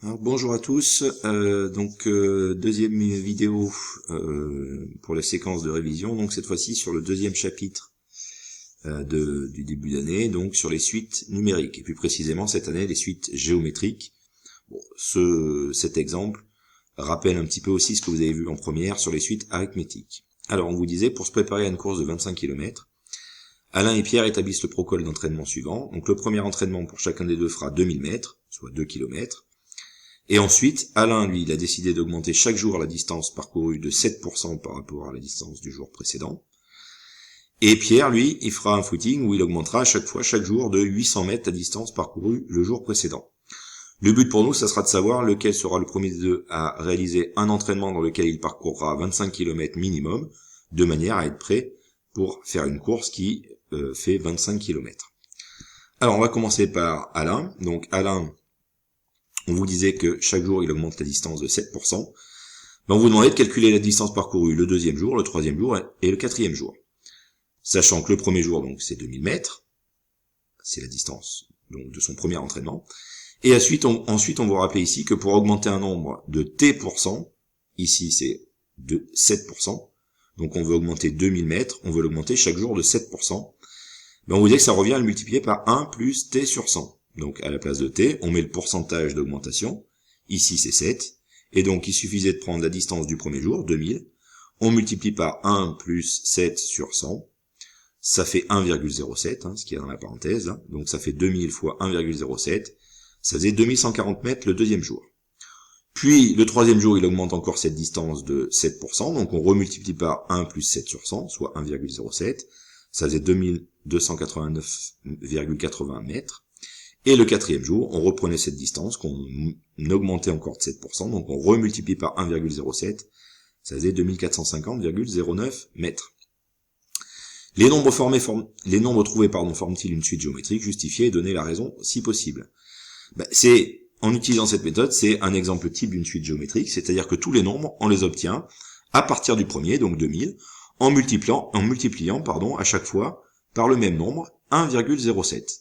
Alors, bonjour à tous, deuxième vidéo pour la séquence de révision, donc cette fois-ci sur le deuxième chapitre du début d'année, donc sur les suites numériques, et plus précisément cette année les suites géométriques. Bon, cet exemple rappelle un petit peu aussi ce que vous avez vu en première sur les suites arithmétiques. Alors on vous disait, pour se préparer à une course de 25 km, Alain et Pierre établissent le protocole d'entraînement suivant. Donc le premier entraînement pour chacun des deux fera 2000 mètres, soit 2 km. Et ensuite, Alain, lui, il a décidé d'augmenter chaque jour la distance parcourue de 7% par rapport à la distance du jour précédent. Et Pierre, lui, il fera un footing où il augmentera chaque jour de 800 mètres la distance parcourue le jour précédent. Le but pour nous, ça sera de savoir lequel sera le premier des deux à réaliser un entraînement dans lequel il parcourra 25 km minimum, de manière à être prêt pour faire une course qui fait 25 km. Alors, on va commencer par Alain. Donc, Alain, on vous disait que chaque jour, il augmente la distance de 7%. On vous demandait de calculer la distance parcourue le deuxième jour, le troisième jour et le quatrième jour. Sachant que le premier jour, donc, c'est 2000 mètres. C'est la distance donc de son premier entraînement. Et ensuite, on vous rappelle ici que pour augmenter un nombre de t%, ici c'est de 7%, donc on veut augmenter 2000 mètres, on veut l'augmenter chaque jour de 7%, on vous dit que ça revient à le multiplier par 1 plus t sur 100. Donc à la place de t, on met le pourcentage d'augmentation, ici c'est 7, et donc il suffisait de prendre la distance du premier jour, 2000, on multiplie par 1 plus 7 sur 100, ça fait 1,07, ce qui est dans la parenthèse, là. Donc ça fait 2000 fois 1,07, ça faisait 2140 mètres le deuxième jour. Puis le troisième jour, il augmente encore cette distance de 7%, donc on remultiplie par 1 plus 7 sur 100, soit 1,07, ça faisait 2289,80 mètres. Et le quatrième jour, on reprenait cette distance qu'on augmentait encore de 7%, donc on remultiplie par 1,07, ça faisait 2450,09 mètres. Les nombres trouvés forment-ils une suite géométrique? Justifiez et donnez la raison si possible. En utilisant cette méthode, c'est un exemple type d'une suite géométrique, c'est-à-dire que tous les nombres, on les obtient à partir du premier, donc 2000, en multipliant à chaque fois par le même nombre, 1,07.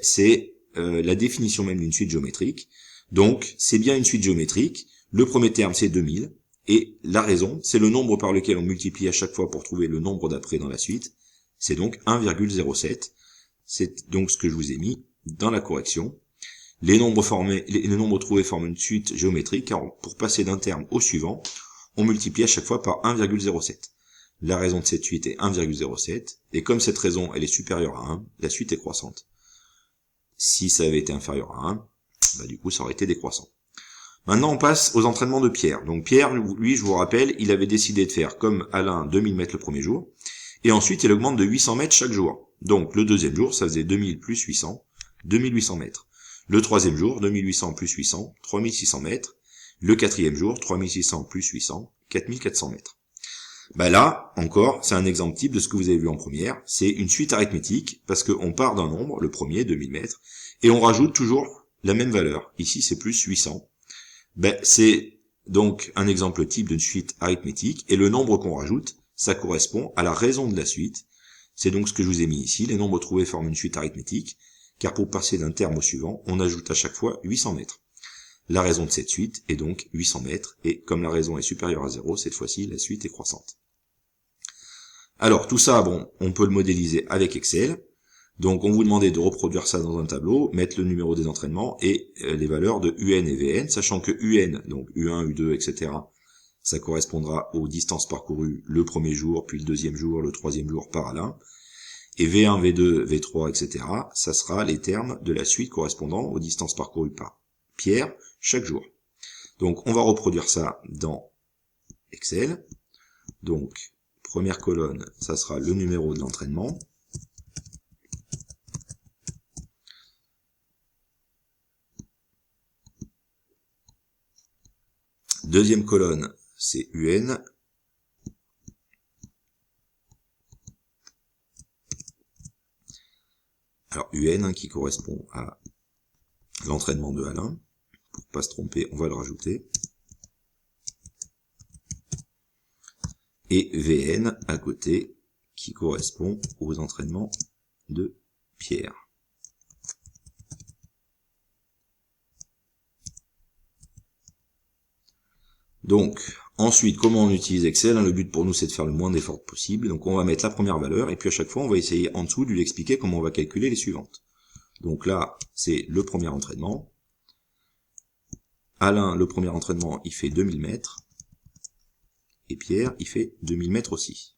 C'est la définition même d'une suite géométrique. Donc, c'est bien une suite géométrique. Le premier terme, c'est 2000. Et la raison, c'est le nombre par lequel on multiplie à chaque fois pour trouver le nombre d'après dans la suite. C'est donc 1,07. C'est donc ce que je vous ai mis dans la correction. Les nombres trouvés forment une suite géométrique, car pour passer d'un terme au suivant, on multiplie à chaque fois par 1,07. La raison de cette suite est 1,07, et comme cette raison elle est supérieure à 1, la suite est croissante. Si ça avait été inférieur à 1, du coup ça aurait été décroissant. Maintenant on passe aux entraînements de Pierre. Donc Pierre, lui, je vous rappelle, il avait décidé de faire comme Alain 2000 mètres le premier jour, et ensuite il augmente de 800 mètres chaque jour. Donc le deuxième jour, ça faisait 2000 plus 800, 2800 mètres. Le troisième jour, 2800 plus 800, 3600 mètres. Le quatrième jour, 3600 plus 800, 4400 mètres. Là, encore, c'est un exemple type de ce que vous avez vu en première. C'est une suite arithmétique, parce qu'on part d'un nombre, le premier, 2000 mètres, et on rajoute toujours la même valeur. Ici, c'est plus 800. C'est donc un exemple type d'une suite arithmétique, et le nombre qu'on rajoute, ça correspond à la raison de la suite. C'est donc ce que je vous ai mis ici. Les nombres trouvés forment une suite arithmétique, car pour passer d'un terme au suivant, on ajoute à chaque fois 800 mètres. La raison de cette suite est donc 800 mètres, et comme la raison est supérieure à 0, cette fois-ci, la suite est croissante. Alors, tout ça, on peut le modéliser avec Excel. Donc, on vous demandait de reproduire ça dans un tableau, mettre le numéro des entraînements et les valeurs de UN et VN, sachant que UN, donc U1, U2, etc., ça correspondra aux distances parcourues le premier jour, puis le deuxième jour, le troisième jour par Alain. Et V1, V2, V3, etc., ça sera les termes de la suite correspondant aux distances parcourues par Pierre chaque jour. Donc, on va reproduire ça dans Excel. Donc, première colonne, ça sera le numéro de l'entraînement. Deuxième colonne, c'est UN. Alors UN qui correspond à l'entraînement de Alain. Pour pas se tromper, on va le rajouter. Et VN à côté qui correspond aux entraînements de Pierre. Donc, ensuite, comment on utilise Excel? Le but pour nous, c'est de faire le moins d'efforts possible. Donc, on va mettre la première valeur, et puis à chaque fois, on va essayer en dessous de lui expliquer comment on va calculer les suivantes. Donc là, c'est le premier entraînement. Alain, le premier entraînement, il fait 2000 mètres. Et Pierre, il fait 2000 mètres aussi.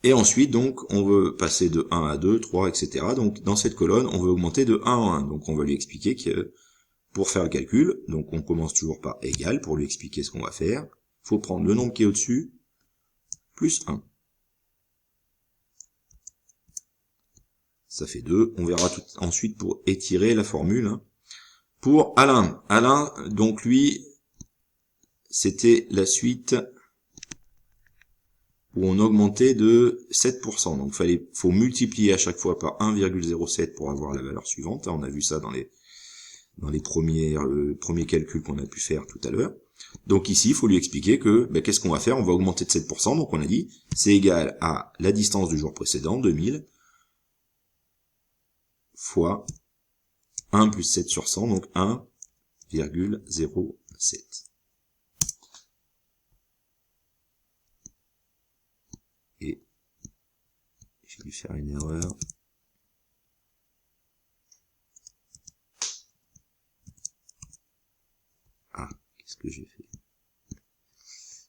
Et ensuite, donc, on veut passer de 1 à 2, 3, etc. Donc, dans cette colonne, on veut augmenter de 1 en 1. Donc, on va lui expliquer que pour faire le calcul, donc on commence toujours par égal pour lui expliquer ce qu'on va faire. Il faut prendre le nombre qui est au-dessus, plus 1. Ça fait 2. On verra tout ensuite pour étirer la formule. Pour Alain. Alain, donc lui, c'était la suite où on augmentait de 7%. Donc faut multiplier à chaque fois par 1,07 pour avoir la valeur suivante. On a vu ça dans les premiers calculs qu'on a pu faire tout à l'heure. Donc ici, il faut lui expliquer que qu'est-ce qu'on va faire? On va augmenter de 7%. Donc on a dit, c'est égal à la distance du jour précédent, 2000, fois 1 plus 7 sur 100, donc 1,07. Et j'ai dû faire une erreur. Ah, qu'est-ce que j'ai fait?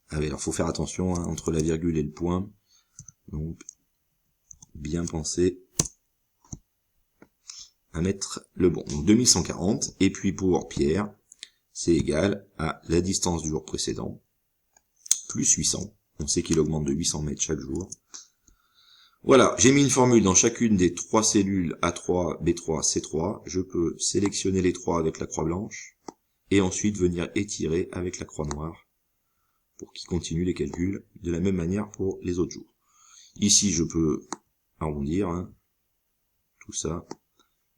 Ah oui, alors faut faire attention entre la virgule et le point. Donc, bien penser à mettre le bon. Donc 2140. Et puis pour Pierre, c'est égal à la distance du jour précédent, plus 800. On sait qu'il augmente de 800 mètres chaque jour. Voilà, j'ai mis une formule dans chacune des 3 cellules A3, B3, C3. Je peux sélectionner les 3 avec la croix blanche et ensuite venir étirer avec la croix noire pour qu'il continue les calculs de la même manière pour les autres jours. Ici, je peux arrondir tout ça.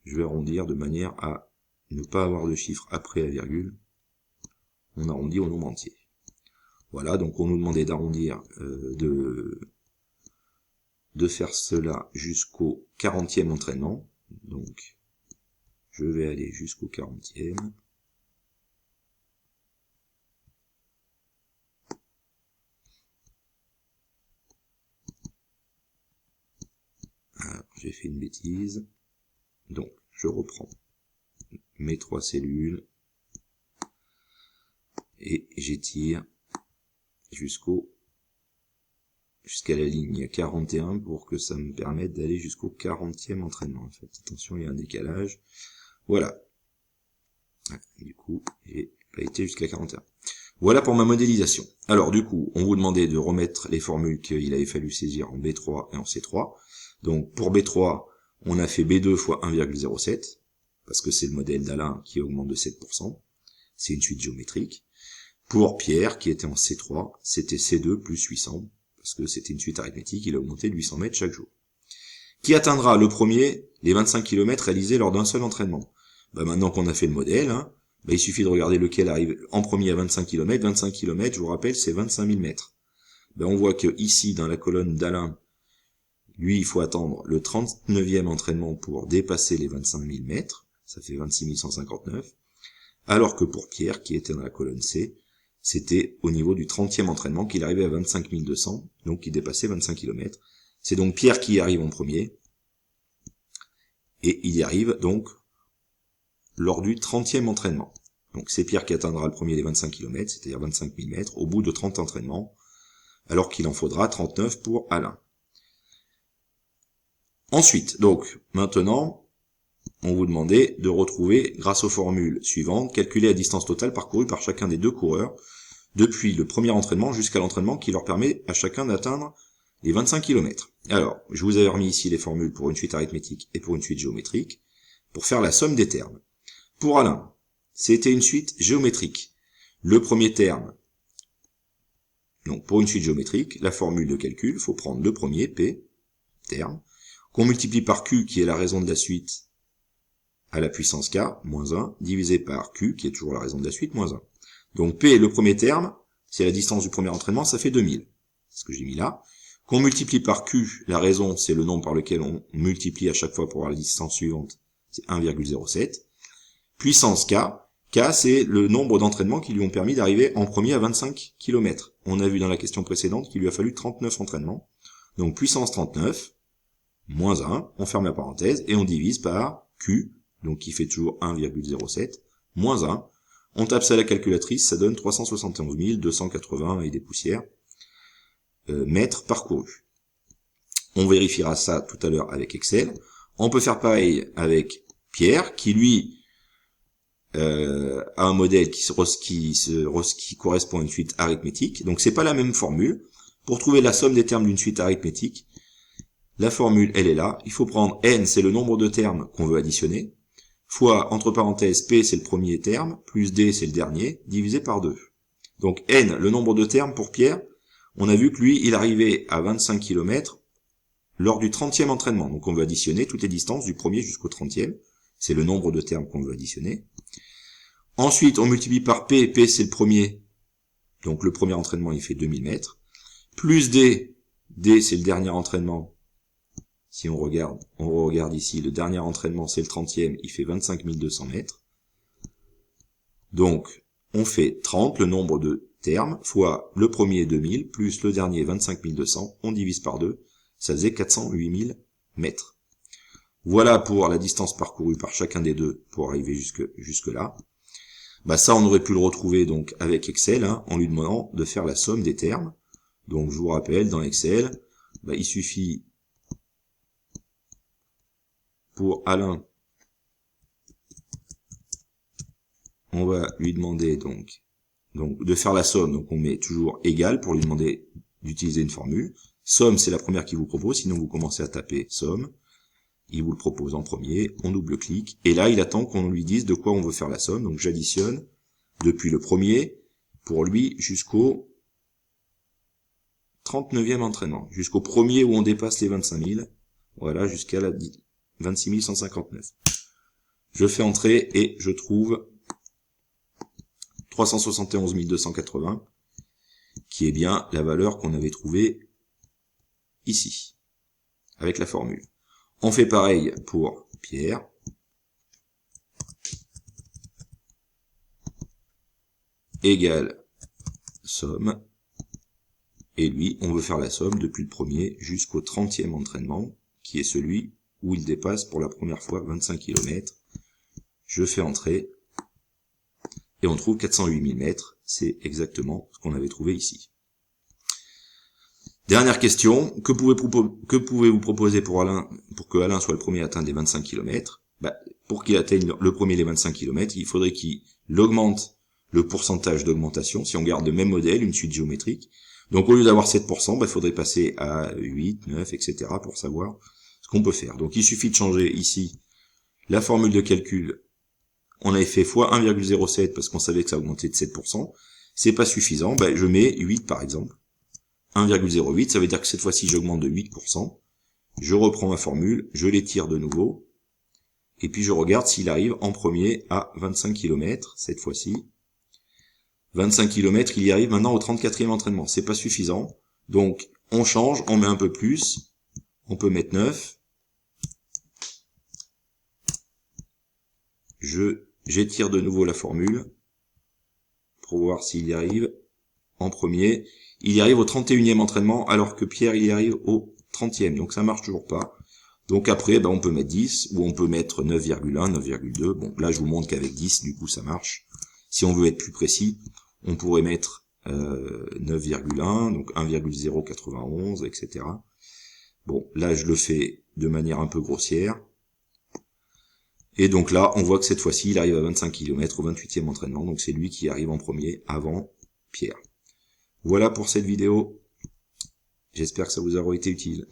Je vais arrondir de manière à ne pas avoir de chiffre après la virgule. On arrondit au nombre entier. Voilà, donc on nous demandait d'arrondir, de faire cela jusqu'au 40e entraînement. Donc, je vais aller jusqu'au 40e. Alors, j'ai fait une bêtise. Donc, je reprends mes 3 cellules et j'étire jusqu'à la ligne 41 pour que ça me permette d'aller jusqu'au 40e entraînement. En fait, attention, il y a un décalage. Voilà. Du coup, j'ai pas été jusqu'à 41. Voilà pour ma modélisation. Alors, du coup, on vous demandait de remettre les formules qu'il avait fallu saisir en B3 et en C3. Donc, pour B3, on a fait B2 fois 1,07, parce que c'est le modèle d'Alain qui augmente de 7%. C'est une suite géométrique. Pour Pierre, qui était en C3, c'était C2 plus 800, parce que c'était une suite arithmétique, il a augmenté de 800 mètres chaque jour. Qui atteindra le premier les 25 km réalisés lors d'un seul entraînement? Maintenant qu'on a fait le modèle, il suffit de regarder lequel arrive en premier à 25 km. 25 km, je vous rappelle, c'est 25 000 mètres. On voit que ici, dans la colonne d'Alain, lui, il faut attendre le 39e entraînement pour dépasser les 25 000 mètres. Ça fait 26 159. Alors que pour Pierre, qui était dans la colonne C, c'était au niveau du 30e entraînement qu'il arrivait à 25 200, donc il dépassait 25 km. C'est donc Pierre qui y arrive en premier, et il y arrive donc lors du 30e entraînement. Donc c'est Pierre qui atteindra le premier les 25 km, c'est-à-dire 25 000 mètres, au bout de 30 entraînements, alors qu'il en faudra 39 pour Alain. Ensuite, donc, maintenant, on vous demandait de retrouver, grâce aux formules suivantes, calculer la distance totale parcourue par chacun des deux coureurs, depuis le premier entraînement jusqu'à l'entraînement qui leur permet à chacun d'atteindre les 25 km. Alors, je vous avais remis ici les formules pour une suite arithmétique et pour une suite géométrique, pour faire la somme des termes. Pour Alain, c'était une suite géométrique. Le premier terme, donc pour une suite géométrique, la formule de calcul, il faut prendre le premier, P, terme, qu'on multiplie par Q, qui est la raison de la suite, à la puissance K, moins 1, divisé par Q, qui est toujours la raison de la suite, moins 1. Donc P, le premier terme, c'est la distance du premier entraînement, ça fait 2000. C'est ce que j'ai mis là. Qu'on multiplie par Q, la raison, c'est le nombre par lequel on multiplie à chaque fois pour avoir la distance suivante, c'est 1,07. Puissance K, K, c'est le nombre d'entraînements qui lui ont permis d'arriver en premier à 25 km. On a vu dans la question précédente qu'il lui a fallu 39 entraînements. Donc puissance 39, moins 1, on ferme la parenthèse, et on divise par Q, donc qui fait toujours 1,07, moins 1. On tape ça à la calculatrice, ça donne 371 280 et des poussières mètres parcourus. On vérifiera ça tout à l'heure avec Excel. On peut faire pareil avec Pierre, qui lui a un modèle qui correspond à une suite arithmétique. Donc c'est pas la même formule. Pour trouver la somme des termes d'une suite arithmétique, la formule, elle est là. Il faut prendre n, c'est le nombre de termes qu'on veut additionner, fois, entre parenthèses, p, c'est le premier terme, plus d, c'est le dernier, divisé par 2. Donc n, le nombre de termes pour Pierre, on a vu que lui, il arrivait à 25 km lors du 30e entraînement. Donc on veut additionner toutes les distances du premier jusqu'au 30e. C'est le nombre de termes qu'on veut additionner. Ensuite, on multiplie par P. P, c'est le premier. Donc le premier entraînement, il fait 2000 mètres. Plus D. D, c'est le dernier entraînement. Si on regarde ici, le dernier entraînement, c'est le 30e, il fait 25 200 mètres. Donc, on fait 30, le nombre de termes, fois le premier 2000, plus le dernier 25 200, on divise par 2, ça faisait 408 000 mètres. Voilà pour la distance parcourue par chacun des deux pour arriver jusque là. Bah ça, on aurait pu le retrouver donc avec Excel, en lui demandant de faire la somme des termes. Donc je vous rappelle, dans Excel, bah, il suffit pour Alain, on va lui demander donc de faire la somme. Donc on met toujours égal pour lui demander d'utiliser une formule. Somme, c'est la première qu'il vous propose, sinon vous commencez à taper somme. Il vous le propose en premier, on double-clique, et là il attend qu'on lui dise de quoi on veut faire la somme. Donc j'additionne depuis le premier, pour lui, jusqu'au 39e entraînement, jusqu'au premier où on dépasse les 25 000, voilà, jusqu'à la 26 159. Je fais entrer et je trouve 371 280, qui est bien la valeur qu'on avait trouvée ici, avec la formule. On fait pareil pour Pierre. Égale somme. Et lui, on veut faire la somme depuis le premier jusqu'au 30e entraînement, qui est celui où il dépasse pour la première fois 25 km. Je fais entrer. Et on trouve 408 000 mètres. C'est exactement ce qu'on avait trouvé ici. Dernière question, que pouvez-vous proposer pour Alain, pour que Alain soit le premier à atteindre les 25 km? Pour qu'il atteigne le premier les 25 km, il faudrait qu'il augmente le pourcentage d'augmentation. Si on garde le même modèle, une suite géométrique, donc au lieu d'avoir 7%, il faudrait passer à 8, 9, etc. pour savoir ce qu'on peut faire. Donc il suffit de changer ici la formule de calcul. On avait fait fois 1,07 parce qu'on savait que ça augmentait de 7%. C'est pas suffisant, je mets 8 par exemple. 1,08, ça veut dire que cette fois-ci j'augmente de 8%, je reprends ma formule, je l'étire de nouveau, et puis je regarde s'il arrive en premier à 25 km, cette fois-ci. 25 km, il y arrive maintenant au 34e entraînement, c'est pas suffisant, donc on change, on met un peu plus, on peut mettre 9, j'étire de nouveau la formule, pour voir s'il y arrive en premier. Il y arrive au 31e entraînement, alors que Pierre, il y arrive au 30e. Donc ça marche toujours pas. Donc après, on peut mettre 10, ou on peut mettre 9,1, 9,2. Bon, là, je vous montre qu'avec 10, du coup, ça marche. Si on veut être plus précis, on pourrait mettre 9,1, donc 1,091, etc. Bon, là, je le fais de manière un peu grossière. Et donc là, on voit que cette fois-ci, il arrive à 25 km au 28e entraînement. Donc c'est lui qui arrive en premier avant Pierre. Voilà pour cette vidéo. J'espère que ça vous aura été utile.